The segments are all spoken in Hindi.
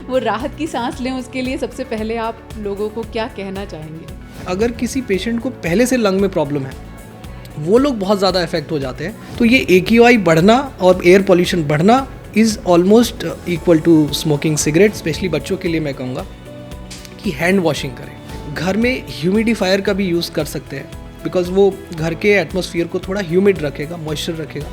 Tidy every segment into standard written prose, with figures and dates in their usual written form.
वो राहत की सांस लें उसके लिए सबसे पहले आप लोगों को क्या कहना चाहेंगे? अगर किसी पेशेंट को पहले से लंग में प्रॉब्लम है, वो लोग बहुत ज़्यादा इफेक्ट हो जाते हैं। तो ये AQI बढ़ना और एयर पॉल्यूशन बढ़ना is almost equal to smoking cigarette. Specially बच्चों के लिए मैं कहूँगा कि हैंड वॉशिंग करें। घर में ह्यूमिडिफायर का भी यूज़ कर सकते हैं, बिकॉज वो घर के एटमॉस्फेयर को थोड़ा ह्यूमिड रखेगा, मॉइस्चर रखेगा।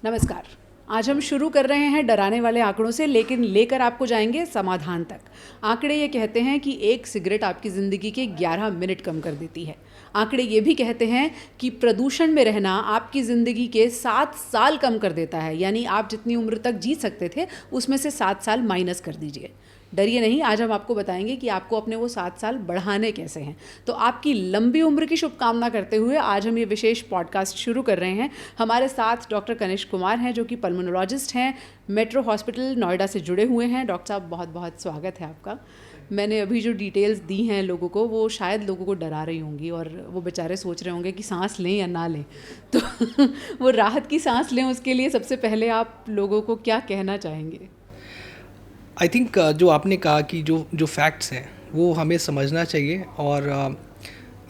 नमस्कार, आज हम शुरू कर रहे हैं डराने वाले आंकड़ों से, लेकिन लेकर आपको जाएंगे समाधान तक। आंकड़े ये कहते हैं कि एक सिगरेट आपकी ज़िंदगी के 11 मिनट कम कर देती है। आंकड़े ये भी कहते हैं कि प्रदूषण में रहना आपकी ज़िंदगी के 7 साल कम कर देता है, यानी आप जितनी उम्र तक जी सकते थे उसमें से 7 साल माइनस कर दीजिए। डरिए नहीं, आज हम आपको बताएंगे कि आपको अपने वो 7 साल बढ़ाने कैसे हैं। तो आपकी लंबी उम्र की शुभकामना करते हुए आज हम ये विशेष पॉडकास्ट शुरू कर रहे हैं। हमारे साथ डॉक्टर कनिष्क कुमार हैं, जो कि पल्मोनोलॉजिस्ट हैं, मेट्रो हॉस्पिटल नोएडा से जुड़े हुए हैं। डॉक्टर साहब, बहुत बहुत स्वागत है आपका। मैंने अभी जो डिटेल्स दी हैं लोगों को, वो शायद लोगों को डरा रही होंगी और वो बेचारे सोच रहे होंगे कि सांस लें या ना लें। तो वो राहत की सांस लें उसके लिए सबसे पहले आप लोगों को क्या कहना चाहेंगे? आई थिंक जो आपने कहा कि जो फैक्ट्स हैं वो हमें समझना चाहिए, और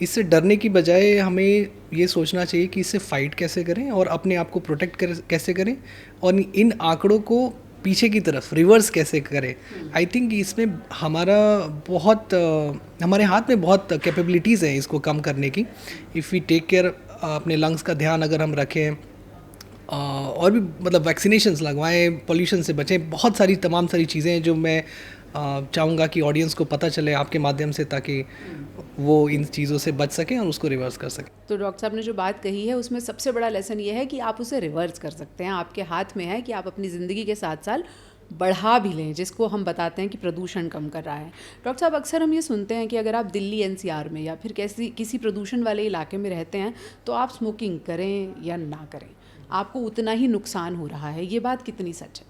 इससे डरने की बजाय हमें ये सोचना चाहिए कि इससे फ़ाइट कैसे करें और अपने आप को प्रोटेक्ट कैसे करें, और इन आंकड़ों को पीछे की तरफ रिवर्स कैसे करें। आई थिंक इसमें हमारे हाथ में बहुत कैपेबिलिटीज़ हैं इसको कम करने की। इफ़ वी टेक केयर, अपने लंग्स का ध्यान अगर हम रखें, और भी मतलब वैक्सीनेशंस लगवाएं, पोल्यूशन से बचें, बहुत सारी तमाम सारी चीज़ें हैं जो मैं चाहूँगा कि ऑडियंस को पता चले आपके माध्यम से, ताकि वो इन चीज़ों से बच सकें और उसको रिवर्स कर सकें। तो डॉक्टर साहब ने जो बात कही है उसमें सबसे बड़ा लेसन ये है कि आप उसे रिवर्स कर सकते हैं। आपके हाथ में है कि आप अपनी ज़िंदगी के 7 साल बढ़ा भी लें, जिसको हम बताते हैं कि प्रदूषण कम कर रहा है। डॉक्टर साहब, अक्सर हम ये सुनते हैं कि अगर आप दिल्ली NCR में या फिर किसी प्रदूषण वाले इलाके में रहते हैं तो आप स्मोकिंग करें या ना करें, आपको उतना ही नुकसान हो रहा है। ये बात कितनी सच है?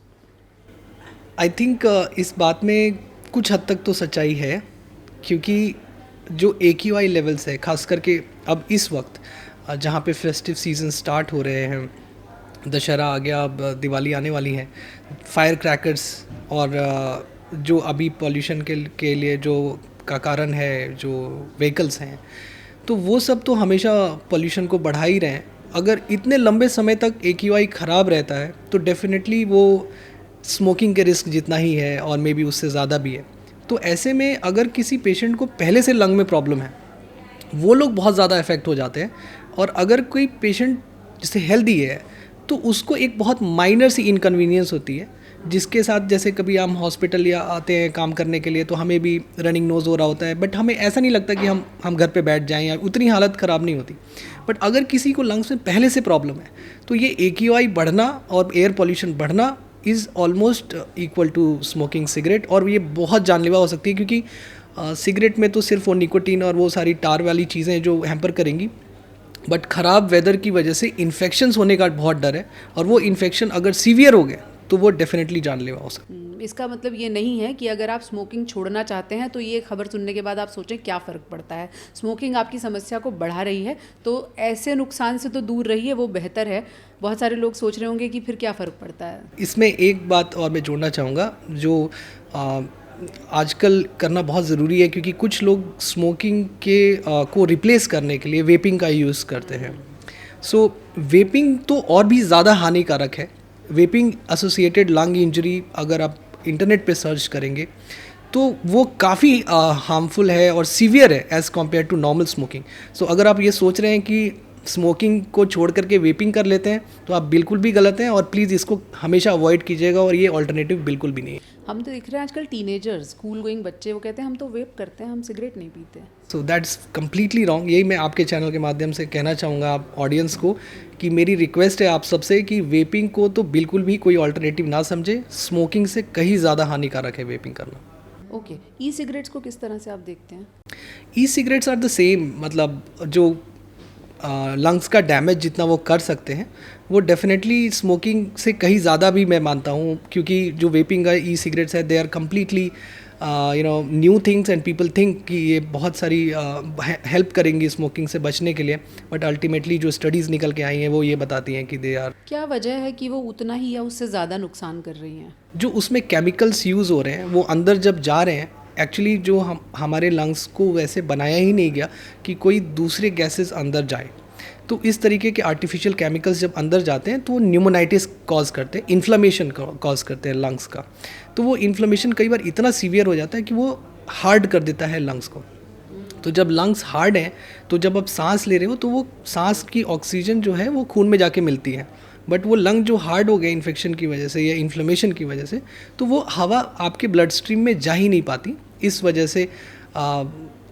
आई थिंक इस बात में कुछ हद तक तो सच्चाई है, क्योंकि जो AQI लेवल्स है, ख़ास करके अब इस वक्त जहाँ पे फेस्टिव सीज़न स्टार्ट हो रहे हैं, दशहरा आ गया, अब दिवाली आने वाली है, फायर क्रैकर्स और जो अभी पॉल्यूशन के लिए जो का कारण है, जो व्हीकल्स हैं, तो वो सब तो हमेशा पॉल्यूशन को बढ़ा ही रहे हैं। अगर इतने लंबे समय तक AQI ख़राब रहता है तो डेफिनेटली वो स्मोकिंग के रिस्क जितना ही है, और मे बी उससे ज़्यादा भी है। तो ऐसे में अगर किसी पेशेंट को पहले से लंग में प्रॉब्लम है, वो लोग बहुत ज़्यादा इफ़ेक्ट हो जाते हैं। और अगर कोई पेशेंट जैसे हेल्दी है तो उसको एक बहुत माइनर सी इनकन्वीनियंस होती है, जिसके साथ जैसे कभी हम हॉस्पिटल या आते हैं काम करने के लिए तो हमें भी रनिंग नोज़ हो रहा होता है, बट हमें ऐसा नहीं लगता कि हम घर पे बैठ जाएं, या उतनी हालत ख़राब नहीं होती। बट अगर किसी को लंग्स में पहले से प्रॉब्लम है तो ये AQI बढ़ना और एयर पॉल्यूशन बढ़ना is almost equal to smoking cigarette, और ये बहुत जानलेवा हो सकती है, क्योंकि सिगरेट में तो सिर्फ वो निकोटीन और वो सारी टार वाली चीज़ें जो हैम्पर करेंगी, बट ख़राब वेदर की वजह से इन्फेक्शंस होने का बहुत डर है, और वो इन्फेक्शन अगर सीवियर हो गए तो वो डेफिनेटली जानलेवा हो सकता है। इसका मतलब ये नहीं है कि अगर आप स्मोकिंग छोड़ना चाहते हैं तो ये खबर सुनने के बाद आप सोचें क्या फ़र्क पड़ता है। स्मोकिंग आपकी समस्या को बढ़ा रही है तो ऐसे नुकसान से तो दूर रहिए, वो बेहतर है। बहुत सारे लोग सोच रहे होंगे कि फिर क्या फ़र्क पड़ता है। इसमें एक बात और मैं जोड़ना चाहूँगा, जो आजकल करना बहुत ज़रूरी है, क्योंकि कुछ लोग स्मोकिंग को रिप्लेस करने के लिए वेपिंग का यूज़ करते हैं। सो वेपिंग तो और भी ज़्यादा हानिकारक है। वेपिंग एसोसिएटेड लंग इंजरी अगर आप इंटरनेट पे सर्च करेंगे तो वो काफ़ी हार्मफुल है और सीवियर है as compare to normal smoking. So अगर आप ये सोच रहे हैं कि स्मोकिंग को छोड़ करके वेपिंग कर लेते हैं तो आप बिल्कुल भी गलत हैं, और प्लीज़ इसको हमेशा अवॉइड कीजिएगा, और ये ऑल्टरनेटिव बिल्कुल भी नहीं है। हम तो देख रहे हैं आजकल टीनेजर्स, स्कूल गोइंग बच्चे, वो कहते हैं हम तो वेप करते हैं, हम सिगरेट नहीं पीते। So that's completely wrong. यही मैं आपके चैनल के माध्यम से कहना चाहूँगा आप ऑडियंस को, कि मेरी रिक्वेस्ट है आप सबसे कि वेपिंग को तो बिल्कुल भी कोई ऑल्टरनेटिव ना समझे। स्मोकिंग से कहीं ज़्यादा हानिकारक है वेपिंग करना। ओके, ई सिगरेट्स को किस तरह से आप देखते हैं? ई सिगरेट्स आर द सेम, मतलब जो लंग्स का डैमेज जितना वो कर सकते हैं वो डेफिनेटली स्मोकिंग से कहीं ज़्यादा भी मैं मानता हूँ, क्योंकि जो वेपिंग का ई सिगरेट्स है they are completely new things and people think कि ये बहुत सारी हेल्प करेंगी स्मोकिंग से बचने के लिए, बट अल्टीमेटली जो स्टडीज़ निकल के आई हैं वो ये बताती हैं कि दे आर, क्या वजह है कि वो उतना ही या उससे ज़्यादा नुकसान कर रही हैं? जो उसमें केमिकल्स यूज़ हो रहे हैं वो अंदर जब जा रहे हैं, एक्चुअली जो हमारे लंग्स को वैसे बनाया ही नहीं गया कि कोई दूसरे गैसेस अंदर जाए। तो इस तरीके के आर्टिफिशियल केमिकल्स जब अंदर जाते हैं तो वो न्यूमोनाइटिस कॉज करते हैं, इन्फ्लेमेशन कॉज करते हैं लंग्स का। तो वो इन्फ्लेमेशन कई बार इतना सीवियर हो जाता है कि वो हार्ड कर देता है लंग्स को। तो जब लंग्स हार्ड हैं तो जब आप सांस ले रहे हो तो वो सांस की ऑक्सीजन जो है वो खून में जाके मिलती है, बट वो लंग जो हार्ड हो गए इन्फेक्शन की वजह से या इन्फ्लेमेशन की वजह से, तो वो हवा आपके ब्लड स्ट्रीम में जा ही नहीं पाती। इस वजह से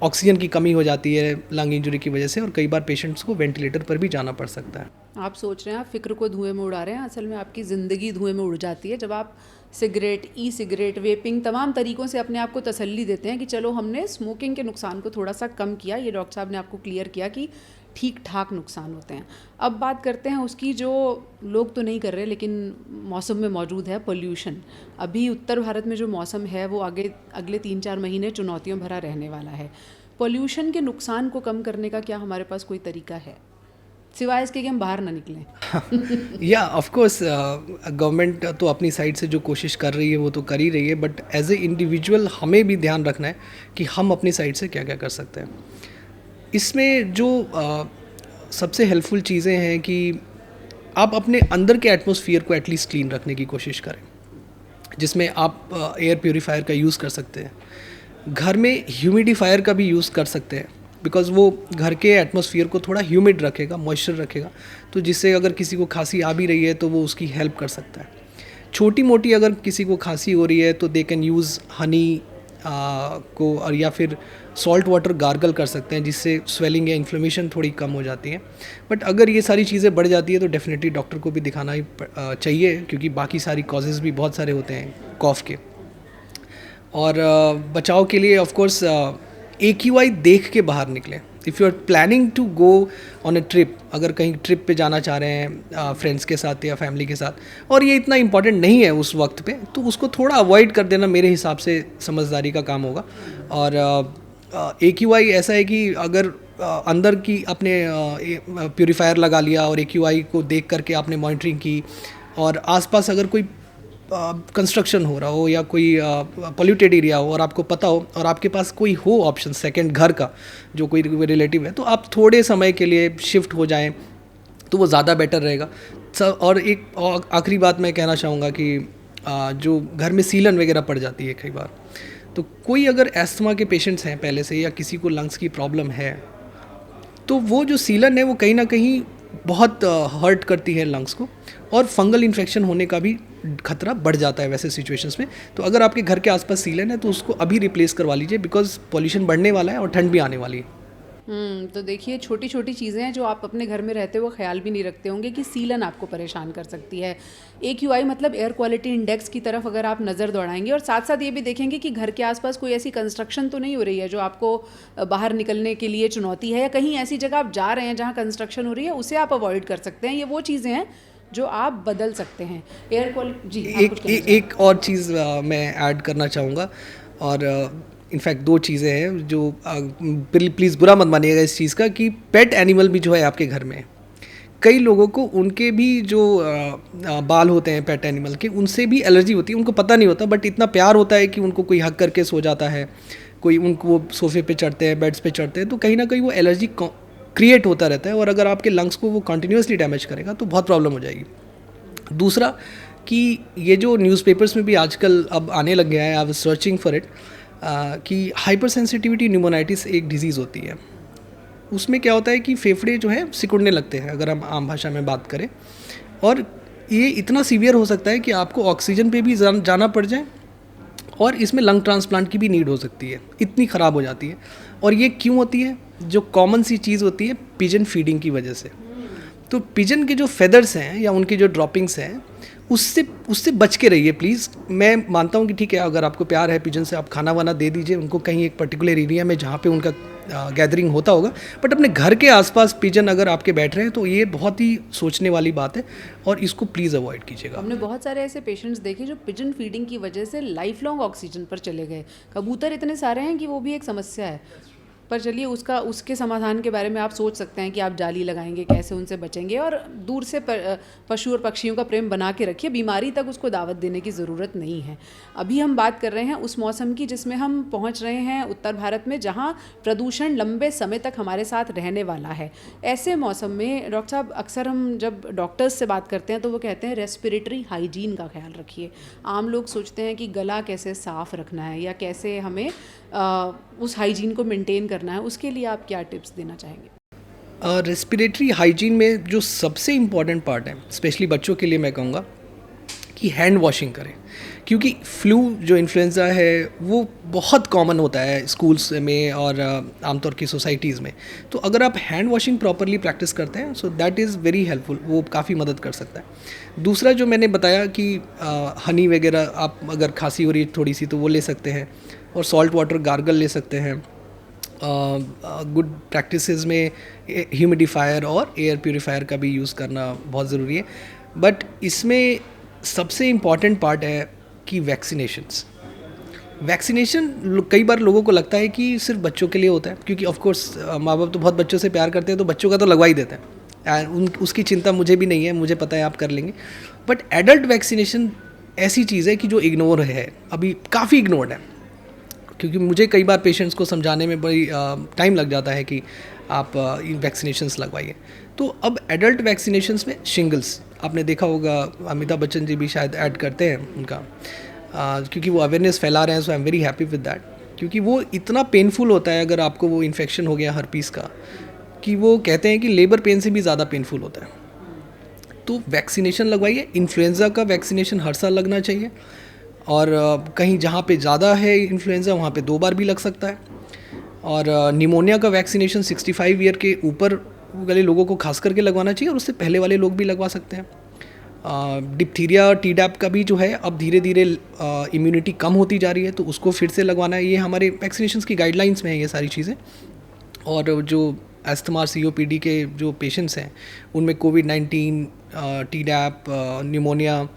ऑक्सीजन की कमी हो जाती है लंग इंजरी की वजह से, और कई बार पेशेंट्स को वेंटिलेटर पर भी जाना पड़ सकता है। आप सोच रहे हैं आप फ़िक्र को धुएं में उड़ा रहे हैं, असल में आपकी ज़िंदगी धुएं में उड़ जाती है जब आप सिगरेट, ई सिगरेट, वेपिंग तमाम तरीक़ों से अपने आप को तसल्ली देते हैं कि चलो हमने स्मोकिंग के नुकसान को थोड़ा सा कम किया। ये डॉक्टर साहब ने आपको क्लियर किया कि ठीक ठाक नुकसान होते हैं। अब बात करते हैं उसकी जो लोग तो नहीं कर रहे लेकिन मौसम में मौजूद है, पोल्यूशन। अभी उत्तर भारत में जो मौसम है वो अगले 3-4 महीने चुनौतियों भरा रहने वाला है। पोल्यूशन के नुकसान को कम करने का क्या हमारे पास कोई तरीका है, सिवाय इसके कि हम बाहर ना निकलें? या ऑफ कोर्स गवर्नमेंट तो अपनी साइड से जो कोशिश कर रही है वो तो कर ही रही है, बट एज ए इंडिविजुअल हमें भी ध्यान रखना है कि हम अपनी साइड से क्या क्या कर सकते हैं। इसमें जो सबसे हेल्पफुल चीज़ें हैं कि आप अपने अंदर के एटमॉस्फेयर को एटलीस्ट क्लीन रखने की कोशिश करें, जिसमें आप एयर प्योरीफायर का यूज़ कर सकते हैं। घर में ह्यूमिडिफायर का भी यूज़ कर सकते हैं, बिकॉज़ वो घर के एटमॉस्फेयर को थोड़ा ह्यूमिड रखेगा, मॉइस्चर रखेगा, तो जिससे अगर किसी को खांसी आ भी रही है तो वो उसकी हेल्प कर सकता है। छोटी मोटी अगर किसी को खांसी हो रही है तो दे कैन यूज़ हनी को, और या फिर सॉल्ट वाटर गार्गल कर सकते हैं, जिससे स्वेलिंग या इन्फ्लेमेशन थोड़ी कम हो जाती है। बट अगर ये सारी चीज़ें बढ़ जाती है तो डेफिनेटली डॉक्टर को भी दिखाना ही चाहिए, क्योंकि बाकी सारी कॉजेज़ भी बहुत सारे होते हैं कॉफ के। और बचाव के लिए ऑफ कोर्स AQI देख के बाहर निकलें। If you are planning to go on a trip, अगर कहीं ट्रिप पे जाना चाह रहे हैं फ्रेंड्स के साथ या फैमिली के साथ, और ये इतना इंपॉर्टेंट नहीं है उस वक्त पे, तो उसको थोड़ा अवॉइड कर देना मेरे हिसाब से समझदारी का काम होगा। और AQI ऐसा है कि अगर अंदर की आपने प्यूरीफायर लगा लिया और AQI को देख करके आपने मॉनिटरिंग की, और आसपास अगर कोई कंस्ट्रक्शन हो रहा हो या कोई पोल्यूटेड एरिया हो और आपको पता हो और आपके पास कोई हो ऑप्शन सेकंड घर का, जो कोई रिलेटिव है, तो आप थोड़े समय के लिए शिफ्ट हो जाएं तो वो ज़्यादा बेटर रहेगा। और एक आखिरी बात मैं कहना चाहूँगा कि जो घर में सीलन वगैरह पड़ जाती है कई बार, तो कोई अगर एस्थमा के पेशेंट्स हैं पहले से या किसी को लंग्स की प्रॉब्लम है, तो वो जो सीलन है वो कहीं ना कहीं बहुत हर्ट करती है लंग्स को, और फंगल इन्फेक्शन होने का भी खतरा बढ़ जाता है वैसे सिचुएशंस में। तो अगर आपके घर के आसपास सीलन है तो उसको अभी रिप्लेस करवा लीजिए, बिकॉज पॉल्यूशन बढ़ने वाला है और ठंड भी आने वाली है। तो देखिए छोटी छोटी चीज़ें हैं जो आप अपने घर में रहते हुए ख्याल भी नहीं रखते होंगे कि सीलन आपको परेशान कर सकती है। AQI मतलब एयर क्वालिटी इंडेक्स की तरफ अगर आप नज़र दौड़ाएंगे और साथ साथ ये भी देखेंगे कि घर के आसपास कोई ऐसी कंस्ट्रक्शन तो नहीं हो रही है जो आपको बाहर निकलने के लिए चुनौती है, या कहीं ऐसी जगह आप जा रहे हैं जहाँ कंस्ट्रक्शन हो रही है, उसे आप अवॉइड कर सकते हैं। ये वो चीज़ें हैं जो आप बदल सकते हैं। एयर क्वालिटी जी एक और चीज़ मैं ऐड करना चाहूँगा, और इनफैक्ट 2 चीज़ें हैं जो प्लीज़ बुरा मत मानिएगा इस चीज़ का, कि पेट एनिमल भी जो है आपके घर में, कई लोगों को उनके भी जो बाल होते हैं पेट एनिमल के, उनसे भी एलर्जी होती है। उनको पता नहीं होता, बट इतना प्यार होता है कि उनको कोई हक करके सो जाता है, कोई उनको वो सोफे पे चढ़ते हैं, बेड्स पे चढ़ते हैं, तो कहीं ना कहीं वो एलर्जी क्रिएट होता रहता है, और अगर आपके लंग्स को वो कंटिन्यूसली डैमेज करेगा तो बहुत प्रॉब्लम हो जाएगी। दूसरा कि ये जो न्यूज़पेपर्स में भी आजकल अब आने लग गया है, I was searching for it, कि हाइपर सेंसिटिविटी न्यूमोनाइटिस एक डिजीज़ होती है। उसमें क्या होता है कि फेफड़े जो है सिकुड़ने लगते हैं, अगर हम आम भाषा में बात करें, और ये इतना सीवियर हो सकता है कि आपको ऑक्सीजन पे भी जाना पड़ जाए, और इसमें लंग ट्रांसप्लांट की भी नीड हो सकती है, इतनी ख़राब हो जाती है। और ये क्यों होती है? जो कॉमन सी चीज़ होती है पिजन फीडिंग की वजह से। तो पिजन के जो फेदर्स हैं या उनकी जो ड्रॉपिंग्स हैं, उससे उससे बच के रहिए प्लीज़। मैं मानता हूँ कि ठीक है, अगर आपको प्यार है पिजन से, आप खाना वाना दे दीजिए उनको कहीं एक पर्टिकुलर एरिया में जहाँ पे उनका गैदरिंग होता होगा, बट अपने घर के आसपास पिजन अगर आपके बैठ रहे हैं तो ये बहुत ही सोचने वाली बात है और इसको प्लीज़ अवॉइड कीजिएगा। हमने बहुत सारे ऐसे पेशेंट्स देखे जो पिजन फीडिंग की वजह से लाइफ लॉन्ग ऑक्सीजन पर चले गए। कबूतर इतने सारे हैं कि वो भी एक समस्या है। पर चलिए उसके समाधान के बारे में आप सोच सकते हैं कि आप जाली लगाएंगे, कैसे उनसे बचेंगे, और दूर से पशु और पक्षियों का प्रेम बना के रखिए। बीमारी तक उसको दावत देने की ज़रूरत नहीं है। अभी हम बात कर रहे हैं उस मौसम की जिसमें हम पहुंच रहे हैं उत्तर भारत में, जहां प्रदूषण लंबे समय तक हमारे साथ रहने वाला है। ऐसे मौसम में डॉक्टर साहब, अक्सर हम जब डॉक्टर्स से बात करते हैं तो वो कहते हैं रेस्पिरेटरी हाइजीन का ख्याल रखिए। आम लोग सोचते हैं कि गला कैसे साफ़ रखना है या कैसे हमें उस हाइजीन को मेंटेन करना है, उसके लिए आप क्या टिप्स देना चाहेंगे? रेस्पिरेटरी हाइजीन में जो सबसे इम्पॉर्टेंट पार्ट है, स्पेशली बच्चों के लिए मैं कहूँगा कि हैंड वॉशिंग करें, क्योंकि फ्लू जो इन्फ्लुएंज़ा है वो बहुत कॉमन होता है स्कूल्स में और आमतौर की सोसाइटीज़ में। तो अगर आप हैंड वॉशिंग प्रॉपरली प्रैक्टिस करते हैं so that is very helpful, वो काफ़ी मदद कर सकता है। दूसरा जो मैंने बताया कि हनी वगैरह, आप अगर खांसी हो रही है थोड़ी सी तो वो ले सकते हैं, और सॉल्ट वाटर गार्गल ले सकते हैं। गुड प्रैक्टिसेस में ह्यूमिडिफायर और एयर प्योरीफायर का भी यूज़ करना बहुत ज़रूरी है। बट इसमें सबसे इम्पॉर्टेंट पार्ट है कि वैक्सीनेशन कई बार लोगों को लगता है कि सिर्फ बच्चों के लिए होता है, क्योंकि ऑफ कोर्स माँ बाप तो बहुत बच्चों से प्यार करते हैं तो बच्चों का तो लगवा ही देते हैं, उसकी चिंता मुझे भी नहीं है, मुझे पता है आप कर लेंगे। बट एडल्ट वैक्सीनेशन ऐसी चीज़ है कि जो इग्नोर है, अभी काफ़ी इग्नोर्ड है, क्योंकि मुझे कई बार पेशेंट्स को समझाने में बड़ी टाइम लग जाता है कि आप वैक्सीनेशंस लगवाइए। तो अब एडल्ट वैक्सीनेशंस में शिंगल्स आपने देखा होगा, अमिताभ बच्चन जी भी शायद ऐड करते हैं उनका, क्योंकि वो अवेयरनेस फैला रहे हैं। So I am very happy with that, क्योंकि वो इतना पेनफुल होता है अगर आपको वो इन्फेक्शन हो गया हर्पीस का, कि वो कहते हैं कि लेबर पेन से भी ज़्यादा पेनफुल होता है। तो वैक्सीनेशन लगवाइए। इन्फ्लुएंज़ा का वैक्सीनेशन हर साल लगना चाहिए, और कहीं जहाँ पे ज़्यादा है इन्फ्लुएंज़ा वहाँ पे 2 बार भी लग सकता है। और निमोनिया का वैक्सीनेशन 65 ईयर के ऊपर वाले लोगों को खास करके लगवाना चाहिए, और उससे पहले वाले लोग भी लगवा सकते हैं। डिप्थीरिया टीडैप का भी जो है अब धीरे धीरे इम्यूनिटी कम होती जा रही है, तो उसको फिर से लगवाना है। ये हमारे वैक्सीनेशन की गाइडलाइंस में है ये सारी चीज़ें। और जो अस्थमा COPD के जो पेशेंट्स हैं उनमें कोविड-19, टीडैप, निमोनिया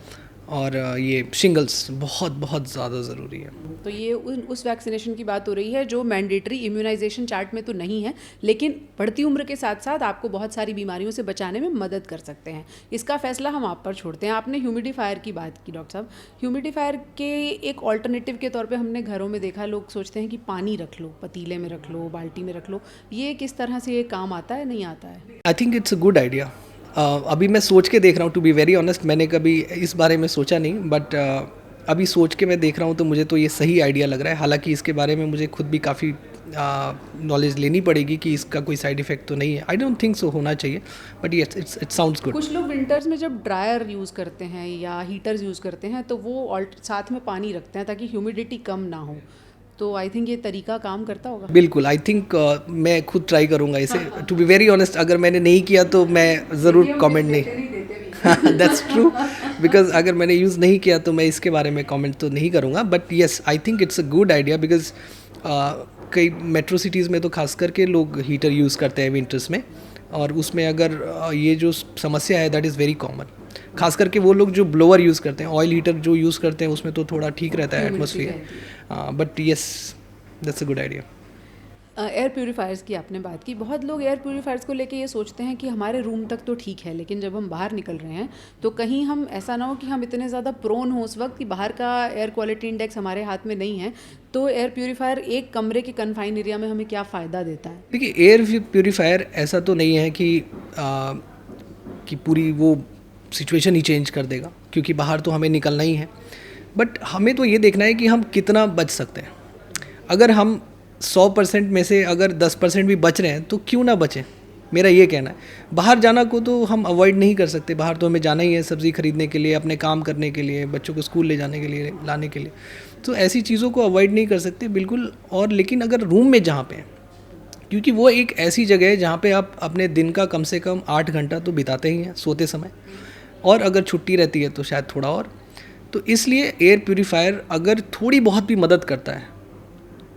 और ये शिंगल्स बहुत बहुत ज़्यादा ज़रूरी है। तो ये उस वैक्सीनेशन की बात हो रही है जो मैंडेटरी इम्यूनाइजेशन चार्ट में तो नहीं है, लेकिन बढ़ती उम्र के साथ साथ आपको बहुत सारी बीमारियों से बचाने में मदद कर सकते हैं। इसका फैसला हम आप पर छोड़ते हैं। आपने ह्यूमिडिफायर की बात की डॉक्टर साहब। ह्यूमिडिफायर के एक ऑल्टरनेटिव के तौर पे हमने घरों में देखा, लोग सोचते हैं कि पानी रख लो, पतीले में रख लो, बाल्टी में रख लो। ये किस तरह से ये काम आता है, नहीं आता है? I think it's a good idea. अभी मैं सोच के देख रहा हूँ, टू बी वेरी ऑनेस्ट, मैंने कभी इस बारे में सोचा नहीं, बट अभी सोच के मैं देख रहा हूँ तो मुझे तो ये सही आइडिया लग रहा है। हालांकि इसके बारे में मुझे खुद भी काफ़ी नॉलेज लेनी पड़ेगी कि इसका कोई साइड इफ़ेक्ट तो नहीं है। आई डोंट थिंक सो होना चाहिए, but yes it sounds good. कुछ लोग विंटर्स में जब ड्रायर यूज़ करते हैं या हीटर्स यूज़ करते हैं तो वो साथ में पानी रखते हैं ताकि ह्यूमिडिटी कम ना हो। तो आई थिंक ये तरीका काम करता होगा। बिल्कुल, आई थिंक मैं खुद ट्राई करूँगा इसे। टू बी वेरी ऑनेस्ट, अगर मैंने नहीं किया तो मैं ज़रूर कमेंट नहीं दैट्स ट्रू, बिकॉज अगर मैंने यूज़ नहीं किया तो मैं इसके बारे में कमेंट तो नहीं करूँगा। But yes, I think it's a good idea, because कई मेट्रो सिटीज़ में तो खास करके लोग हीटर यूज़ करते हैं विंटर्स में, और उसमें अगर ये जो समस्या है दैट इज़ वेरी कॉमन। खास करके वो लोग जो ब्लोअर यूज़ करते हैं, ऑयल हीटर जो यूज़ करते हैं, उसमें तो थोड़ा ठीक रहता है atmosphere. But yes, that's a good idea. Air purifiers की आपने बात की। बहुत लोग एयर प्यूरीफायर्स को लेके ये सोचते हैं कि हमारे रूम तक तो ठीक है, लेकिन जब हम बाहर निकल रहे हैं तो कहीं हम ऐसा ना हो कि हम इतने ज़्यादा प्रोन हो उस वक्त कि बाहर का एयर क्वालिटी इंडेक्स हमारे हाथ में नहीं है। तो एयर प्यूरीफायर एक कमरे के कन्फाइंड एरिया में हमें क्या फ़ायदा देता है? देखिए, एयर प्यूरीफायर ऐसा तो नहीं है कि पूरी वो सिचुएशन ही चेंज कर देगा, क्योंकि बाहर तो हमें निकलना ही है। बट हमें तो ये देखना है कि हम कितना बच सकते हैं। अगर हम 100% में से अगर 10% भी बच रहे हैं तो क्यों ना बचें, मेरा ये कहना है। बाहर जाना को तो हम अवॉइड नहीं कर सकते, बाहर तो हमें जाना ही है सब्ज़ी खरीदने के लिए, अपने काम करने के लिए, बच्चों को स्कूल ले जाने के लिए, लाने के लिए। तो ऐसी चीज़ों को अवॉइड नहीं कर सकते बिल्कुल। और लेकिन अगर रूम में जहाँ पे, क्योंकि वो एक ऐसी जगह है जहाँ पे आप अपने दिन का कम से कम 8 घंटा तो बिताते ही हैं सोते समय, और अगर छुट्टी रहती है तो शायद थोड़ा और। तो इसलिए एयर प्यूरीफायर अगर थोड़ी बहुत भी मदद करता है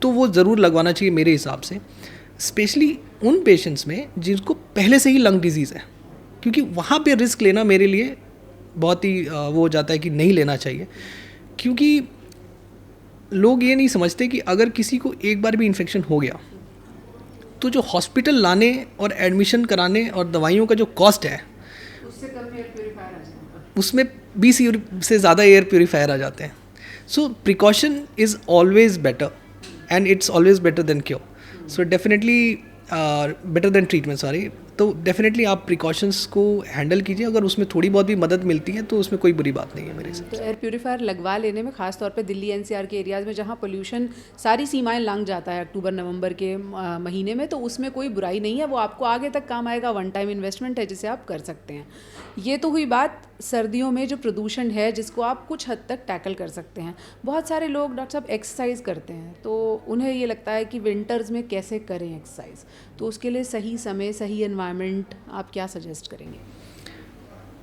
तो वो ज़रूर लगवाना चाहिए मेरे हिसाब से, स्पेशली उन पेशेंट्स में जिनको पहले से ही लंग डिजीज़ है, क्योंकि वहाँ पे रिस्क लेना मेरे लिए बहुत ही वो हो जाता है कि नहीं लेना चाहिए। क्योंकि लोग ये नहीं समझते कि अगर किसी को एक बार भी इन्फेक्शन हो गया तो जो हॉस्पिटल लाने और एडमिशन कराने और दवाइयों का जो कॉस्ट है उससे कम एयर प्यूरीफायर आ जाएगा, उसमें 20 यूरो से ज़्यादा एयर प्यूरीफायर आ जाते हैं। So precaution is always better and it's always better than cure. So definitely better than treatment, sorry. तो डेफिनेटली आप प्रिकॉशंस को हैंडल कीजिए, अगर उसमें थोड़ी बहुत भी मदद मिलती है तो उसमें कोई बुरी बात नहीं है मेरे हिसाब से। तो एयर प्यूरीफायर लगवा लेने में खास तौर पे दिल्ली एनसीआर के एरियाज़ में जहाँ पोल्यूशन सारी सीमाएं लांघ जाता है अक्टूबर नवंबर के महीने में, तो उसमें कोई बुराई नहीं है, वो आपको आगे तक काम आएगा, वन टाइम इन्वेस्टमेंट है जिसे आप कर सकते हैं। ये तो हुई बात सर्दियों में जो प्रदूषण है जिसको आप कुछ हद तक टैकल कर सकते हैं। बहुत सारे लोग डॉक्टर साहब एक्सरसाइज करते हैं तो उन्हें ये लगता है कि विंटर्स में कैसे करें एक्सरसाइज, तो उसके लिए सही समय, सही एनवायरनमेंट आप क्या सजेस्ट करेंगे?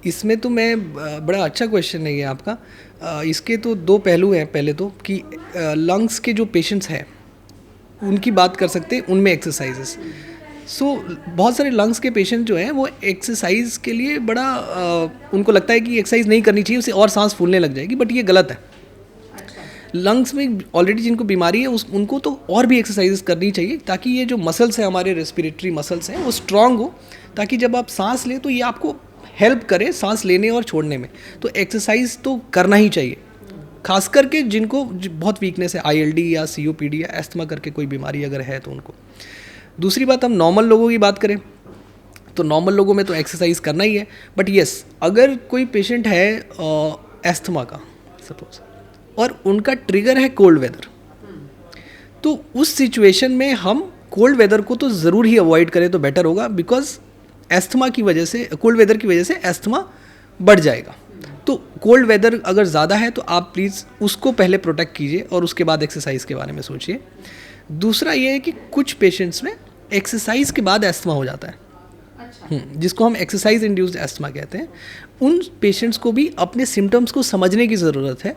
इसमें तो मैं बड़ा अच्छा क्वेश्चन है ये आपका। इसके तो दो पहलू हैं। पहले तो कि लंग्स के जो पेशेंट्स हैं उनकी बात कर सकते हैं, उनमें एक्सरसाइजेस। सो बहुत सारे लंग्स के पेशेंट जो हैं वो एक्सरसाइज के लिए बड़ा उनको लगता है कि एक्सरसाइज नहीं करनी चाहिए, उससे और सांस फूलने लग जाएगी, बट ये गलत है। लंग्स में ऑलरेडी जिनको बीमारी है उनको तो और भी एक्सरसाइजेस करनी चाहिए ताकि ये जो मसल्स हैं, हमारे रेस्पिरेटरी मसल्स हैं, वो स्ट्रांग हो, ताकि जब आप सांस लें तो ये आपको हेल्प करे सांस लेने और छोड़ने में। तो एक्सरसाइज तो करना ही चाहिए, खास करके जिनको बहुत वीकनेस है, आईएलडी या सीओपीडी या एस्थमा करके कोई बीमारी अगर है तो उनको। दूसरी बात, हम नॉर्मल लोगों की बात करें तो नॉर्मल लोगों में तो एक्सरसाइज करना ही है, बट येस अगर कोई पेशेंट है एस्थमा का सपोज और उनका ट्रिगर है कोल्ड वेदर, तो उस सिचुएशन में हम कोल्ड वेदर को तो ज़रूर ही अवॉइड करें तो बेटर होगा, बिकॉज एस्थमा की वजह से, कोल्ड वेदर की वजह से एस्थमा बढ़ जाएगा। तो कोल्ड वेदर अगर ज़्यादा है तो आप प्लीज़ उसको पहले प्रोटेक्ट कीजिए और उसके बाद एक्सरसाइज के बारे में सोचिए। दूसरा ये है कि कुछ पेशेंट्स में एक्सरसाइज के बाद एस्थमा हो जाता है, जिसको हम एक्सरसाइज इंड्यूस्ड एस्थमा कहते हैं। उन पेशेंट्स को भी अपने सिम्टम्स को समझने की ज़रूरत है।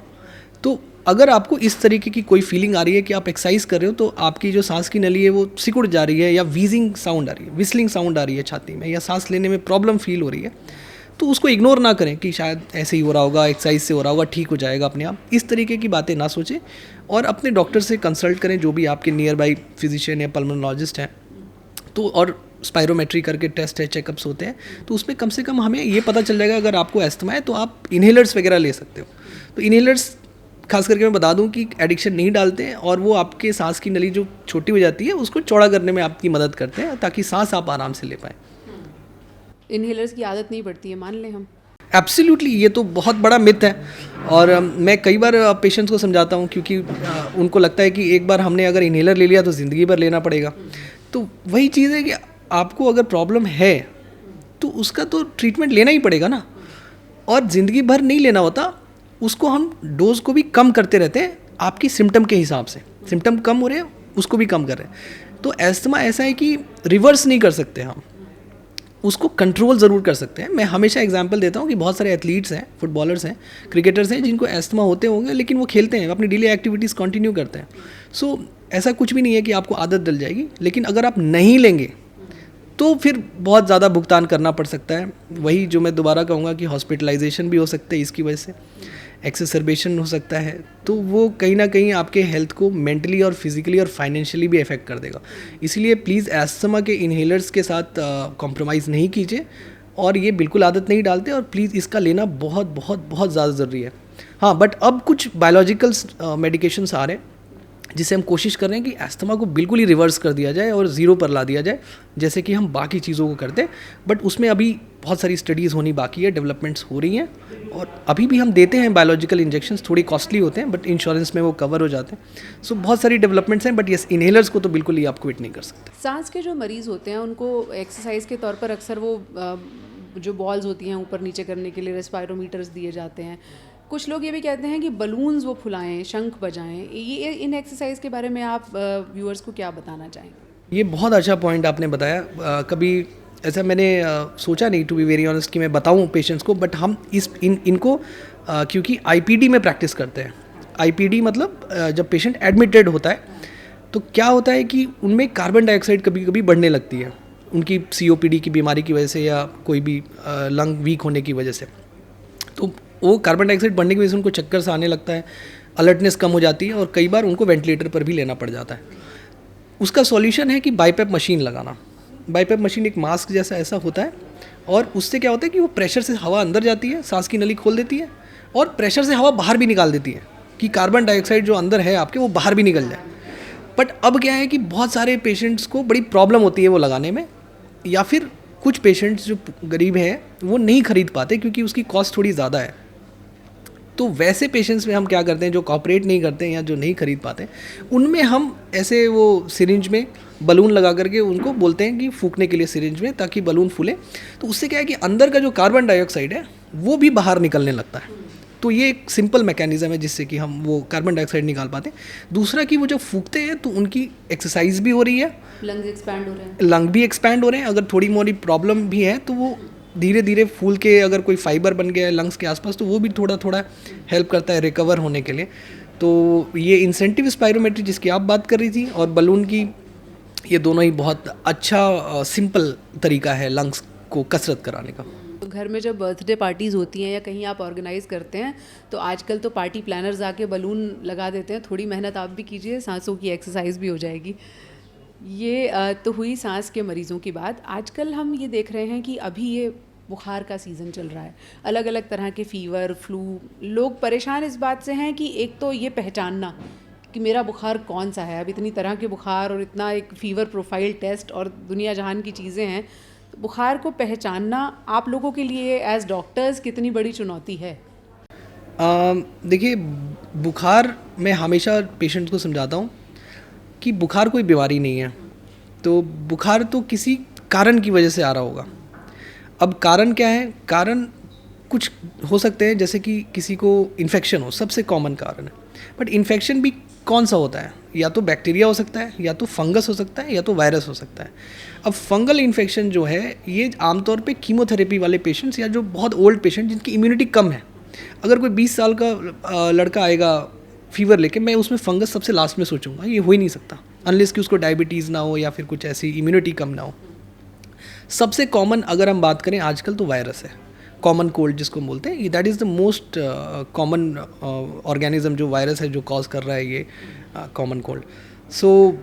तो अगर आपको इस तरीके की कोई फीलिंग आ रही है कि आप एक्सरसाइज कर रहे हो तो आपकी जो सांस की नली है वो सिकुड़ जा रही है, या वीजिंग साउंड आ रही है, विस्लिंग साउंड आ रही है छाती में, या सांस लेने में प्रॉब्लम फील हो रही है, तो उसको इग्नोर ना करें कि शायद ऐसे ही हो रहा होगा, एक्सरसाइज से हो रहा होगा, ठीक हो जाएगा अपने आप। इस तरीके की बातें ना सोचें और अपने डॉक्टर से कंसल्ट करें, जो भी आपके नियर बाई फिजिशियन या पल्मोनोलॉजिस्ट हैं। तो और स्पायरोमेट्री करके टेस्ट है, चेकअप्स होते हैं, तो उसमें कम से कम हमें ये पता चल जाएगा अगर आपको एस्थमा है तो आप इन्हेलर्स वगैरह ले सकते हो। तो इन्हेलर्स खास करके मैं बता दूं कि एडिक्शन नहीं डालते हैं और वो आपके सांस की नली जो छोटी हो जाती है उसको चौड़ा करने में आपकी मदद करते हैं ताकि सांस आप आराम से ले पाएँ। इन्हेलर्स की आदत नहीं पड़ती है, मान लें हम? एब्सोल्युटली, ये तो बहुत बड़ा मिथ है और मैं कई बार पेशेंट्स को समझाता हूँ, क्योंकि उनको लगता है कि एक बार हमने अगर इन्हेलर ले लिया तो ज़िंदगी भर लेना पड़ेगा। तो वही चीज़ है कि आपको अगर प्रॉब्लम है तो उसका तो ट्रीटमेंट लेना ही पड़ेगा ना, और ज़िंदगी भर नहीं लेना होता, उसको हम डोज को भी कम करते रहते हैं आपकी सिम्टम के हिसाब से। सिम्टम कम हो रहे हैं उसको भी कम कर रहे हैं। तो एस्थमा ऐसा है कि रिवर्स नहीं कर सकते हम, उसको कंट्रोल ज़रूर कर सकते हैं। मैं हमेशा एग्जांपल देता हूँ कि बहुत सारे एथलीट्स हैं, फुटबॉलर्स हैं, क्रिकेटर्स हैं जिनको एस्थमा होते होंगे लेकिन वो खेलते हैं, अपनी डेली एक्टिविटीज़ कंटिन्यू करते हैं। सो ऐसा कुछ भी नहीं है कि आपको आदत डल जाएगी, लेकिन अगर आप नहीं लेंगे तो फिर बहुत ज़्यादा भुगतान करना पड़ सकता है। वही जो मैं दोबारा कहूँगा कि हॉस्पिटलाइजेशन भी हो सकता है इसकी वजह से, एक्सेसरबेशन हो सकता है, तो वो कहीं ना कहीं आपके हेल्थ को मेंटली और फिजिकली और फाइनेंशियली भी अफेक्ट कर देगा। इसलिए प्लीज़ एस्थमा के इन्हेलर्स के साथ कॉम्प्रोमाइज़ नहीं कीजिए और ये बिल्कुल आदत नहीं डालते, और प्लीज़ इसका लेना बहुत बहुत बहुत ज़्यादा ज़रूरी है। हाँ, बट अब कुछ बायोलॉजिकल्स मेडिकेशंस आ रहे हैं जिससे हम कोशिश कर रहे हैं कि एस्थमा को बिल्कुल ही रिवर्स कर दिया जाए और ज़ीरो पर ला दिया जाए, जैसे कि हम बाकी चीज़ों को करते हैं। बट उसमें अभी बहुत सारी स्टडीज़ होनी बाकी है, डेवलपमेंट्स हो रही हैं, और अभी भी हम देते हैं बायोलॉजिकल इंजेक्शंस, थोड़ी कॉस्टली होते हैं बट इंश्योरेंस में वो कवर हो जाते हैं। सो बहुत सारी डेवलपमेंट्स हैं, बट यस, इन्हेलर्स को तो बिल्कुल ही आप क्विट नहीं कर सकते। सांस के जो मरीज़ होते हैं उनको एक्सरसाइज के तौर पर अक्सर वो जो बॉल्स होती हैं ऊपर नीचे करने के लिए रेस्पायरोमीटर्स दिए जाते हैं। कुछ लोग ये भी कहते हैं कि बलून्स वो फुलाएं, शंख बजाएं। ये इन एक्सरसाइज के बारे में आप व्यूअर्स को क्या बताना चाहेंगे? ये बहुत अच्छा पॉइंट आपने बताया। कभी ऐसा मैंने सोचा नहीं, टू बी वेरी ऑनेस्ट, कि मैं बताऊं पेशेंट्स को, बट हम इनको क्योंकि आईपीडी में प्रैक्टिस करते हैं। आईपीडी मतलब जब पेशेंट एडमिटेड होता है तो क्या होता है कि उनमें कार्बन डाइऑक्साइड कभी कभी बढ़ने लगती है, उनकी सीओपीडी की बीमारी की वजह से या कोई भी लंग वीक होने की वजह से। तो वो कार्बन डाइऑक्साइड बढ़ने की वजह से उनको चक्कर सा आने लगता है, अलर्टनेस कम हो जाती है और कई बार उनको वेंटिलेटर पर भी लेना पड़ जाता है। उसका सॉल्यूशन है कि बाईपेप मशीन लगाना। बाईपेप मशीन एक मास्क जैसा ऐसा होता है और उससे क्या होता है कि वो प्रेशर से हवा अंदर जाती है, सांस की नली खोल देती है और प्रेशर से हवा बाहर भी निकाल देती है कि कार्बन डाइऑक्साइड जो अंदर है आपके वो बाहर भी निकल जाए। बट अब क्या है कि बहुत सारे पेशेंट्स को बड़ी प्रॉब्लम होती है वो लगाने में, या फिर कुछ पेशेंट्स जो गरीब हैं वो नहीं खरीद पाते क्योंकि उसकी कॉस्ट थोड़ी ज़्यादा है। तो वैसे पेशेंट्स में हम क्या करते हैं, जो कॉपरेट नहीं करते हैं या जो नहीं खरीद पाते, उनमें हम ऐसे वो सिरिंज में बलून लगा करके उनको बोलते हैं कि फूंकने के लिए सिरिंज में, ताकि बलून फूले। तो उससे क्या है कि अंदर का जो कार्बन डाइऑक्साइड है वो भी बाहर निकलने लगता है। तो ये एक सिंपल मैकेनिज्म है जिससे कि हम वो कार्बन डाइऑक्साइड निकाल पाते हैं। दूसरा कि वो जब फूंकते हैं तो उनकी एक्सरसाइज भी हो रही है, लंग्स एक्सपैंड हो रहे हैं, लंग भी एक्सपैंड हो रहे हैं। अगर थोड़ी मोड़ी प्रॉब्लम भी है तो वो धीरे धीरे फूल के, अगर कोई फाइबर बन गया है लंग्स के आसपास तो वो भी थोड़ा थोड़ा हेल्प करता है रिकवर होने के लिए। तो ये इंसेंटिव स्पायरोमेट्री जिसकी आप बात कर रही थी और बलून की, ये दोनों ही बहुत अच्छा सिंपल तरीका है लंग्स को कसरत कराने का। तो घर में जब बर्थडे पार्टीज़ होती हैं या कहीं आप ऑर्गेनाइज़ करते हैं तो आजकल तो पार्टी प्लानर्स आके बलून लगा देते हैं। थोड़ी मेहनत आप भी कीजिए, सांसों की एक्सरसाइज भी हो जाएगी। ये तो हुई सांस के मरीज़ों की बात। आजकल हम ये देख रहे हैं कि अभी ये बुखार का सीज़न चल रहा है, अलग अलग तरह के फ़ीवर, फ्लू। लोग परेशान इस बात से हैं कि एक तो ये पहचानना कि मेरा बुखार कौन सा है। अब इतनी तरह के बुखार और इतना एक फ़ीवर प्रोफाइल टेस्ट और दुनिया जहान की चीज़ें हैं, तो बुखार को पहचानना आप लोगों के लिए एज डॉक्टर्स कितनी बड़ी चुनौती है? देखिए, बुखार मैं हमेशा पेशेंट को समझाता हूँ कि बुखार कोई बीमारी नहीं है। तो बुखार तो किसी कारण की वजह से आ रहा होगा। अब कारण क्या है? कारण कुछ हो सकते हैं, जैसे कि किसी को इन्फेक्शन हो, सबसे कॉमन कारण है। बट इन्फेक्शन भी कौन सा होता है? या तो बैक्टीरिया हो सकता है, या तो फंगस हो सकता है, या तो वायरस हो सकता है। अब फंगल इन्फेक्शन जो है ये आमतौर पे कीमोथेरेपी वाले पेशेंट्स या जो बहुत ओल्ड पेशेंट जिनकी इम्यूनिटी कम है, अगर कोई 20 साल का लड़का आएगा फीवर लेके, मैं उसमें फंगस सबसे लास्ट में सोचूंगा, ये हो ही नहीं सकता अनलेस कि उसको डायबिटीज़ ना हो या फिर कुछ ऐसी इम्यूनिटी कम ना हो। सबसे कॉमन अगर हम बात करें आजकल तो वायरस है, कॉमन कोल्ड जिसको बोलते हैं, that is the most common organism जो वायरस है जो कॉज कर रहा है ये कॉमन कोल्ड। सो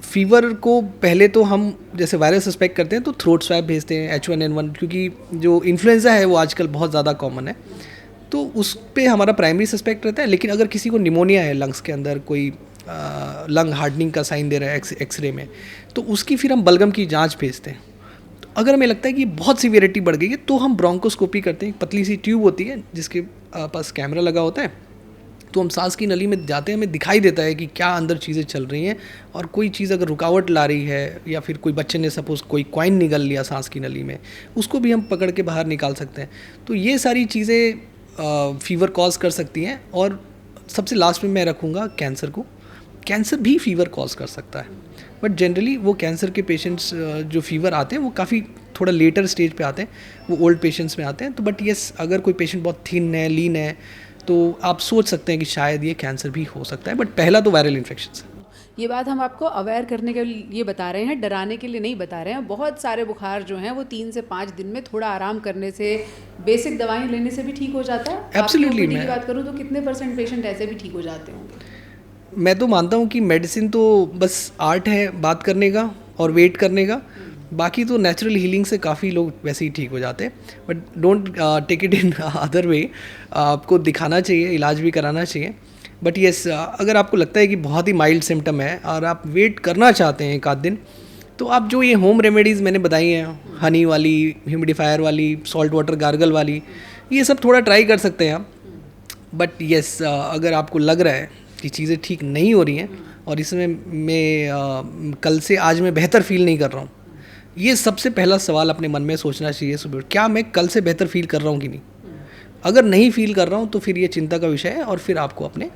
फीवर को पहले तो हम जैसे वायरस सस्पेक्ट करते हैं तो थ्रोट स्वैब भेजते हैं H1N1, क्योंकि जो इन्फ्लुएंजा है वो आजकल बहुत ज़्यादा कॉमन है, तो उस पर हमारा प्राइमरी सस्पेक्ट रहता है। लेकिन अगर किसी को निमोनिया है, लंग्स के अंदर कोई लंग हार्डनिंग का साइन दे रहा है एक्सरे में, तो उसकी फिर हम बलगम की जांच भेजते हैं। तो अगर हमें लगता है कि बहुत सीवियरिटी बढ़ गई है तो हम ब्रोंकोस्कोपी करते हैं। पतली सी ट्यूब होती है जिसके पास कैमरा लगा होता है, तो हम सांस की नली में जाते हैं, हमें दिखाई देता है कि क्या अंदर चीज़ें चल रही हैं, और कोई चीज़ अगर रुकावट ला रही है या फिर कोई बच्चे ने सपोज़ कोई कॉइन निगल लिया सांस की नली में, उसको भी हम पकड़ के बाहर निकाल सकते हैं। तो ये सारी चीज़ें फीवर कॉज कर सकती हैं। और सबसे लास्ट में मैं रखूँगा कैंसर को। कैंसर भी फीवर कॉज कर सकता है, बट जनरली वो कैंसर के पेशेंट्स जो फीवर आते हैं वो काफ़ी थोड़ा लेटर स्टेज पे आते हैं, वो ओल्ड पेशेंट्स में आते हैं। तो बट येस, अगर कोई पेशेंट बहुत थिन है, लीन है, तो आप सोच सकते हैं कि शायद ये कैंसर भी हो सकता है। बट पहला तो वायरल इन्फेक्शन है। ये बात हम आपको अवेयर करने के लिए बता रहे हैं, डराने के लिए नहीं बता रहे हैं। बहुत सारे बुखार जो हैं वो 3 से 5 दिन में थोड़ा आराम करने से, बेसिक दवाएं लेने से भी ठीक हो जाता है। एब्सोल्युटली। मैं बात करूँ तो कितने % पेशेंट ऐसे भी ठीक हो जाते होंगे? मैं तो मानता हूँ कि मेडिसिन तो बस आर्ट है बात करने का और वेट करने का। बाकी तो नेचुरल हीलिंग से काफ़ी लोग वैसे ही ठीक हो जाते हैं। But don't take it in other way, आपको दिखाना चाहिए, इलाज भी कराना चाहिए। बट येस, अगर आपको लगता है कि बहुत ही माइल्ड सिम्टम है और आप वेट करना चाहते हैं 1 आध दिन, तो आप जो ये होम रेमेडीज़ मैंने बताई हैं, हनी वाली, ह्यूमिडिफायर वाली, सॉल्ट वाटर गार्गल वाली, ये सब थोड़ा ट्राई कर सकते हैं आप। बट येस, अगर आपको लग रहा है कि चीज़ें ठीक नहीं हो रही हैं और इसमें मैं कल से आज मैं बेहतर फील नहीं कर रहा हूँ, ये सबसे पहला सवाल अपने मन में सोचना चाहिए सुबह, क्या मैं कल से बेहतर फील कर रहा हूँ कि नहीं। अगर नहीं फील कर रहा हूँ तो फिर ये चिंता का विषय है और फिर आपको अपने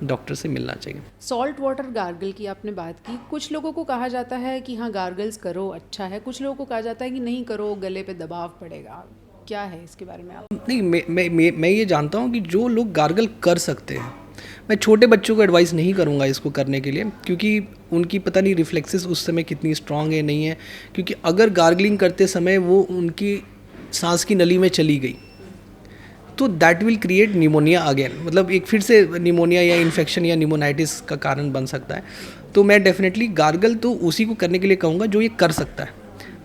डॉक्टर से मिलना चाहिए। सॉल्ट वाटर गार्गल की आपने बात की, कुछ लोगों को कहा जाता है कि हाँ गार्गल्स करो अच्छा है, कुछ लोगों को कहा जाता है कि नहीं करो गले पे दबाव पड़ेगा, क्या है इसके बारे में आप? नहीं, मैं ये जानता हूँ कि जो लोग गार्गल कर सकते हैं, मैं छोटे बच्चों को एडवाइस नहीं करूँगा इसको करने के लिए, क्योंकि उनकी पता नहीं रिफ्लेक्सेस उस समय कितनी स्ट्रांग है नहीं है, क्योंकि अगर गार्गलिंग करते समय वो उनकी सांस की नली में चली गई तो that will create pneumonia again, मतलब एक फिर से निमोनिया या इन्फेक्शन या निमोनाइटिस का कारण बन सकता है। तो मैं डेफिनेटली गार्गल तो उसी को करने के लिए कहूँगा जो ये कर सकता है,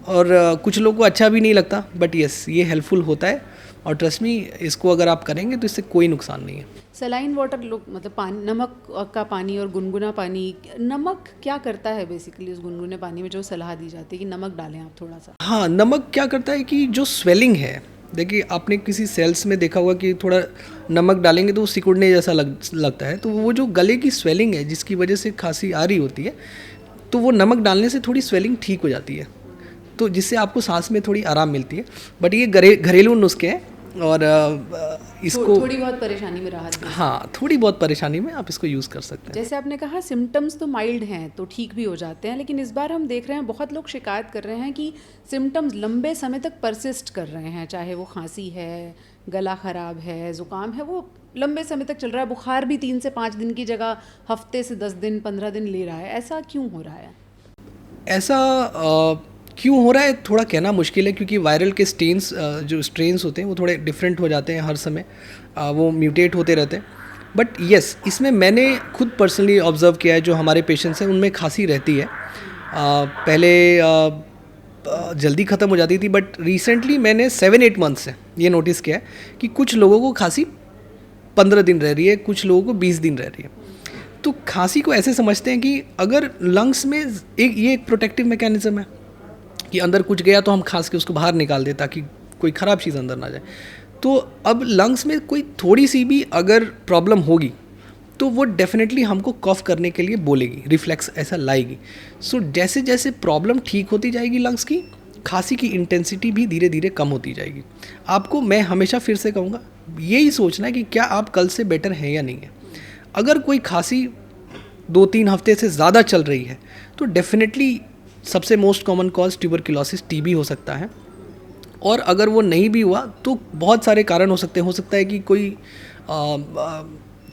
और कुछ लोगों को अच्छा भी नहीं लगता, बट यस ये हेल्पफुल होता है, और ट्रस्ट मी इसको अगर आप करेंगे तो इससे कोई नुकसान नहीं है। सलाइन वाटर लोग मतलब पानी, नमक का पानी और गुनगुना पानी, नमक क्या करता है बेसिकली उस गुनगुने पानी में जो सलाह दी जाती है कि नमक डालें आप थोड़ा सा? हाँ, नमक क्या करता है कि जो स्वेलिंग है, देखिए आपने किसी सेल्स में देखा होगा कि थोड़ा नमक डालेंगे तो वो सिकुड़ने जैसा लगता है, तो वो जो गले की स्वेलिंग है जिसकी वजह से खांसी आ रही होती है, तो वो नमक डालने से थोड़ी स्वेलिंग ठीक हो जाती है, तो जिससे आपको सांस में थोड़ी आराम मिलती है। बट ये घरेलू नुस्खे हैं, और इसको थोड़ी बहुत परेशानी में राहत दे। हाँ, थोड़ी बहुत परेशानी में आप इसको यूज़ कर सकते हैं। जैसे आपने कहा सिम्टम्स तो माइल्ड हैं तो ठीक भी हो जाते हैं, लेकिन इस बार हम देख रहे हैं बहुत लोग शिकायत कर रहे हैं कि सिम्टम्स लंबे समय तक परसिस्ट कर रहे हैं, चाहे वो खांसी है, गला ख़राब है, ज़ुकाम है, वो लंबे समय तक चल रहा है, बुखार भी 3 से 5 दिन की जगह हफ्ते से 10 दिन 15 दिन ले रहा है, ऐसा क्यों हो रहा है? ऐसा क्यों हो रहा है थोड़ा कहना मुश्किल है, क्योंकि वायरल के जो स्ट्रेन्स होते हैं वो थोड़े डिफरेंट हो जाते हैं हर समय, वो म्यूटेट होते रहते हैं। बट यस, इसमें मैंने खुद पर्सनली ऑब्ज़र्व किया है, जो हमारे पेशेंट्स हैं उनमें खांसी रहती है। पहले जल्दी ख़त्म हो जाती थी, बट रिसेंटली मैंने 7-8 मंथ से ये नोटिस किया है कि कुछ लोगों को खांसी 15 दिन रह रही है, कुछ लोगों को 20 दिन रह रही है। तो खांसी को ऐसे समझते हैं कि अगर लंग्स में एक प्रोटेक्टिव मैकेनिज्म है कि अंदर कुछ गया तो हम खांस के उसको बाहर निकाल दें ताकि कोई ख़राब चीज़ अंदर ना जाए। तो अब लंग्स में कोई थोड़ी सी भी अगर प्रॉब्लम होगी तो वो डेफिनेटली हमको कॉफ करने के लिए बोलेगी, रिफ्लेक्स ऐसा लाएगी। सो जैसे जैसे प्रॉब्लम ठीक होती जाएगी लंग्स की, खांसी की इंटेंसिटी भी धीरे धीरे कम होती जाएगी। आपको मैं हमेशा फिर से कहूँगा, यही सोचना है कि क्या आप कल से बेटर हैं या नहीं है। अगर कोई खांसी 2-3 हफ्ते से ज़्यादा चल रही है तो डेफिनेटली सबसे most common cause tuberculosis TB हो सकता है, और अगर वो नहीं भी हुआ तो बहुत सारे कारण हो सकते हैं। हो सकता है कि कोई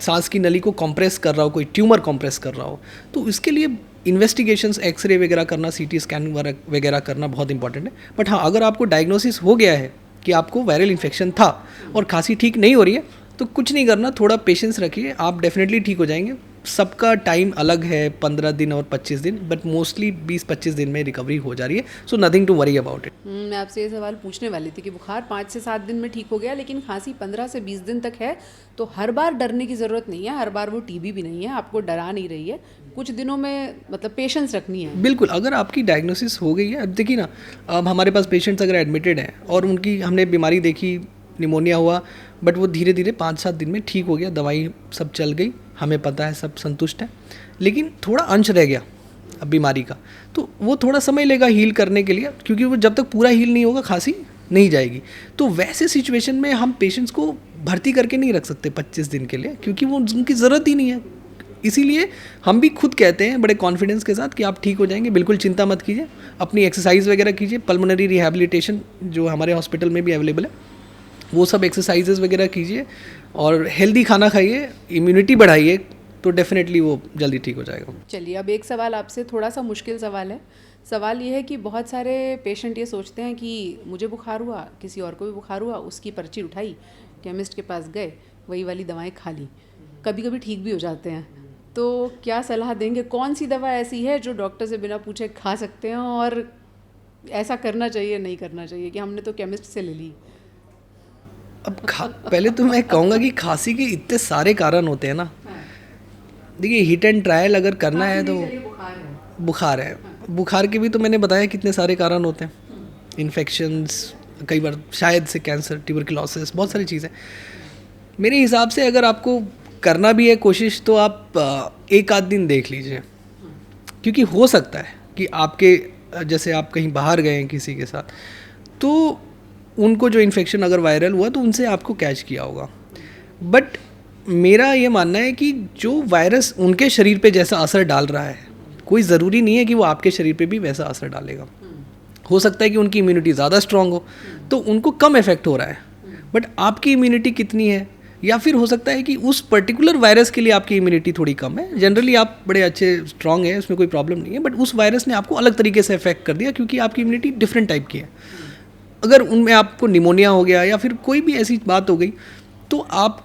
सांस की नली को कंप्रेस कर रहा हो, कोई ट्यूमर कंप्रेस कर रहा हो, तो इसके लिए इन्वेस्टिगेशंस, एक्सरे वगैरह करना, सीटी स्कैन वगैरह करना बहुत इंपॉर्टेंट है। बट हाँ, अगर आपको डायग्नोसिस हो गया है कि आपको वायरल इन्फेक्शन था और खांसी ठीक नहीं हो रही है, तो कुछ नहीं करना, थोड़ा पेशेंस रखिए, आप डेफिनेटली ठीक हो जाएंगे। सबका टाइम अलग है, 15 दिन और 25 दिन, बट मोस्टली 20-25 दिन में रिकवरी हो जा रही है, so nothing to worry about it. मैं आपसे ये सवाल पूछने वाली थी कि बुखार 5 से 7 दिन में ठीक हो गया, लेकिन खांसी 15 से 20 दिन तक है, तो हर बार डरने की ज़रूरत नहीं है, हर बार वो टीबी भी नहीं है, आपको डरा नहीं रही है, कुछ दिनों में मतलब पेशेंस रखनी है। बिल्कुल, अगर आपकी डायग्नोसिस हो गई है, अब देखिए ना, अब हमारे पास पेशेंट्स अगर एडमिटेड हैं और उनकी हमने बीमारी देखी, निमोनिया हुआ, बट वो धीरे धीरे 5-7 दिन में ठीक हो गया, दवाई सब चल गई, हमें पता है, सब संतुष्ट है, लेकिन थोड़ा अंश रह गया अब बीमारी का, तो वो थोड़ा समय लेगा हील करने के लिए, क्योंकि वो जब तक पूरा हील नहीं होगा खांसी नहीं जाएगी। तो वैसे सिचुएशन में हम पेशेंट्स को भर्ती करके नहीं रख सकते 25 दिन के लिए, क्योंकि वो उनकी ज़रूरत ही नहीं है। इसीलिए हम भी खुद कहते हैं बड़े कॉन्फिडेंस के साथ कि आप ठीक हो जाएंगे, बिल्कुल चिंता मत कीजिए, अपनी एक्सरसाइज वगैरह कीजिए, पल्मोनरी रिहैबिलिटेशन जो हमारे हॉस्पिटल में भी अवेलेबल है वो सब एक्सरसाइजेज वगैरह कीजिए, और हेल्दी खाना खाइए, इम्यूनिटी बढ़ाइए, तो डेफिनेटली वो जल्दी ठीक हो जाएगा। चलिए, अब एक सवाल आपसे, थोड़ा सा मुश्किल सवाल है। सवाल ये है कि बहुत सारे पेशेंट ये सोचते हैं कि मुझे बुखार हुआ, किसी और को भी बुखार हुआ, उसकी पर्ची उठाई, केमिस्ट के पास गए, वही वाली दवाएं खा ली, कभी कभी ठीक भी हो जाते हैं। तो क्या सलाह देंगे, कौन सी दवा ऐसी है जो डॉक्टर से बिना पूछे खा सकते हैं, और ऐसा करना चाहिए नहीं करना चाहिए कि हमने तो केमिस्ट से ले ली? अब पहले तो मैं कहूँगा कि खांसी के इतने सारे कारण होते हैं ना। देखिए, हिट एंड ट्रायल अगर करना है तो बुखार है, बुखार के भी तो मैंने बताया कितने सारे कारण होते हैं, इन्फेक्शंस, कई बार शायद से कैंसर, ट्यूबरक्लोसिस, बहुत सारी चीज़ें। मेरे हिसाब से अगर आपको करना भी है कोशिश, तो आप एक आध दिन देख लीजिए, क्योंकि हो सकता है कि आपके जैसे आप कहीं बाहर गए हैं किसी के साथ, तो उनको जो इन्फेक्शन अगर वायरल हुआ तो उनसे आपको कैच किया होगा। बट मेरा ये मानना है कि जो वायरस उनके शरीर पे जैसा असर डाल रहा है, कोई ज़रूरी नहीं है कि वो आपके शरीर पे भी वैसा असर डालेगा। हो सकता है कि उनकी इम्यूनिटी ज़्यादा स्ट्रांग हो तो उनको कम इफेक्ट हो रहा है, बट आपकी इम्यूनिटी कितनी है, या फिर हो सकता है कि उस पर्टिकुलर वायरस के लिए आपकी इम्यूनिटी थोड़ी कम है। जनरली आप बड़े अच्छे स्ट्रांग हैं, उसमें कोई प्रॉब्लम नहीं है, बट उस वायरस ने आपको अलग तरीके से इफेक्ट कर दिया क्योंकि आपकी इम्यूनिटी डिफरेंट टाइप की है। अगर उनमें आपको निमोनिया हो गया या फिर कोई भी ऐसी बात हो गई तो आप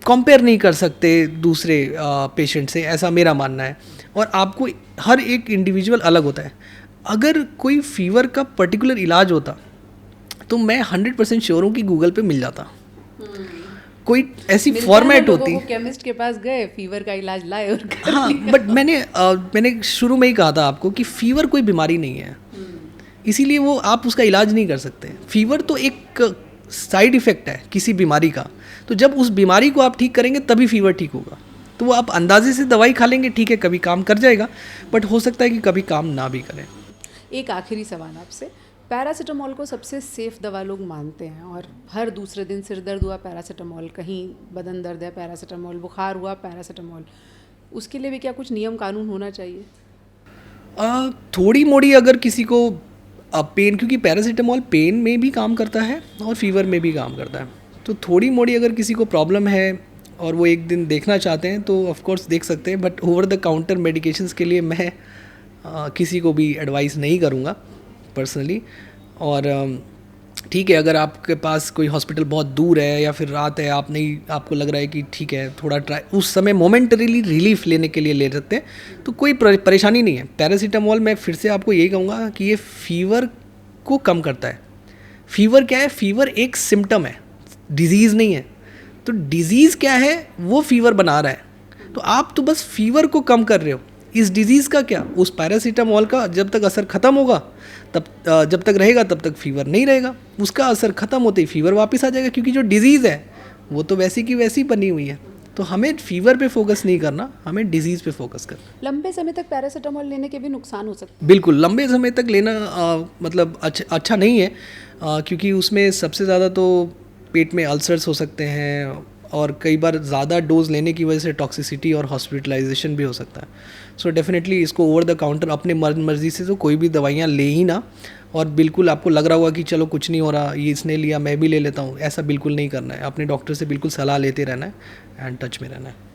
कंपेयर नहीं कर सकते दूसरे पेशेंट से, ऐसा मेरा मानना है। और आपको हर एक इंडिविजुअल अलग होता है। अगर कोई फीवर का पर्टिकुलर इलाज होता तो मैं 100% श्योर हूँ कि गूगल पे मिल जाता। कोई ऐसी फॉर्मेट होती, केमिस्ट के पास गए, फीवर का इलाज लाए और कर हाँ, बट मैंने शुरू में ही कहा था आपको कि फीवर कोई बीमारी नहीं है, इसीलिए वो आप उसका इलाज नहीं कर सकते। फीवर तो एक साइड इफ़ेक्ट है किसी बीमारी का, तो जब उस बीमारी को आप ठीक करेंगे तभी फीवर ठीक होगा। तो वो आप अंदाजे से दवाई खा लेंगे, ठीक है, कभी काम कर जाएगा, बट हो सकता है कि कभी काम ना भी करें। एक आखिरी सवाल आपसे, पैरासीटामोल को सबसे सेफ दवा लोग मानते हैं और हर दूसरे दिन सिर दर्द हुआ पैरासीटामोल, कहीं बदन दर्द है पैरासीटामोल, बुखार हुआ पैरासीटामोल, उसके लिए भी क्या कुछ नियम कानून होना चाहिए? थोड़ी मोड़ी अगर किसी को पेन, क्योंकि पैरासीटामोल पेन में भी काम करता है और फीवर में भी काम करता है, तो थोड़ी मोड़ी अगर किसी को प्रॉब्लम है और वो एक दिन देखना चाहते हैं तो ऑफ कोर्स देख सकते हैं, but over the counter medications के लिए मैं किसी को भी एडवाइस नहीं करूँगा पर्सनली। और ठीक है, अगर आपके पास कोई हॉस्पिटल बहुत दूर है या फिर रात है, आपको लग रहा है कि ठीक है थोड़ा ट्राई उस समय मोमेंटरीली रिलीफ लेने के लिए ले सकते हैं, तो कोई परेशानी नहीं है। पैरासीटामोल मैं फिर से आपको यही कहूँगा कि ये फीवर को कम करता है। फीवर क्या है? फीवर एक सिम्टम है, डिजीज़ नहीं है। तो डिजीज़ क्या है? वो फीवर बना रहा है, तो आप तो बस फीवर को कम कर रहे हो। इस डिज़ीज़ का क्या, उस पैरासीटामोल का जब तक असर ख़त्म होगा तब जब तक रहेगा तब तक फीवर नहीं रहेगा, उसका असर ख़त्म होते ही फीवर वापस आ जाएगा, क्योंकि जो डिज़ीज़ है वो तो वैसी की वैसी बनी हुई है। तो हमें फीवर पे फोकस नहीं करना, हमें डिजीज़ पे फोकस करना। लंबे समय तक पैरासीटामोल लेने के भी नुकसान हो सकते हैं? बिल्कुल, लंबे समय तक लेना मतलब अच्छा नहीं है, क्योंकि उसमें सबसे ज़्यादा तो पेट में अल्सर्स हो सकते हैं और कई बार ज़्यादा डोज लेने की वजह से टॉक्सिसिटी और हॉस्पिटलाइजेशन भी हो सकता है। सो डेफिनेटली इसको ओवर द काउंटर अपने मर्जी से तो कोई भी दवाइयाँ ले ही ना, और बिल्कुल आपको लग रहा होगा कि चलो कुछ नहीं हो रहा, ये इसने लिया मैं भी ले लेता हूँ, ऐसा बिल्कुल नहीं करना है। अपने डॉक्टर से बिल्कुल सलाह लेते रहना है एंड टच में रहना है।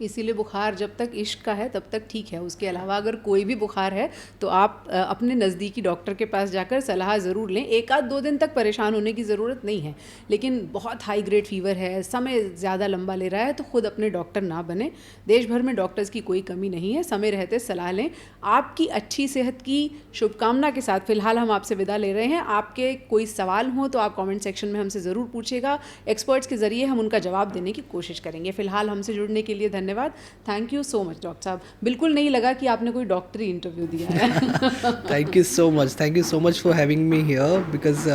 इसीलिए बुखार जब तक इश्क का है तब तक ठीक है, उसके अलावा अगर कोई भी बुखार है तो आप अपने नज़दीकी डॉक्टर के पास जाकर सलाह ज़रूर लें। एक आध 2 दिन तक परेशान होने की ज़रूरत नहीं है, लेकिन बहुत हाई ग्रेड फीवर है, समय ज़्यादा लंबा ले रहा है तो खुद अपने डॉक्टर ना बने। देश भर में डॉक्टर्स की कोई कमी नहीं है, समय रहते सलाह लें। आपकी अच्छी सेहत की शुभकामना के साथ फ़िलहाल हम आपसे विदा ले रहे हैं। आपके कोई सवाल हों तो आप कॉमेंट सेक्शन में हमसे ज़रूर पूछेगा, एक्सपर्ट्स के ज़रिए हम उनका जवाब देने की कोशिश करेंगे। फ़िलहाल हमसे जुड़ने के लिए धन्यवाद। Thank you so much doctor साहब, बिल्कुल नहीं लगा कि आपने कोई डॉक्टरी इंटरव्यू दिया है। Thank you so much for having me here, because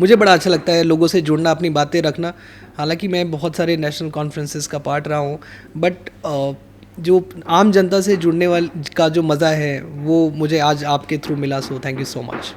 मुझे बड़ा अच्छा लगता है लोगों से जुड़ना, अपनी बातें रखना। हालांकि मैं बहुत सारे नेशनल कॉन्फ्रेंसेस का पार्ट रहा हूँ, बट जो आम जनता से जुड़ने वाले का जो मज़ा है वो मुझे आज आपके थ्रू मिला। So thank you so much.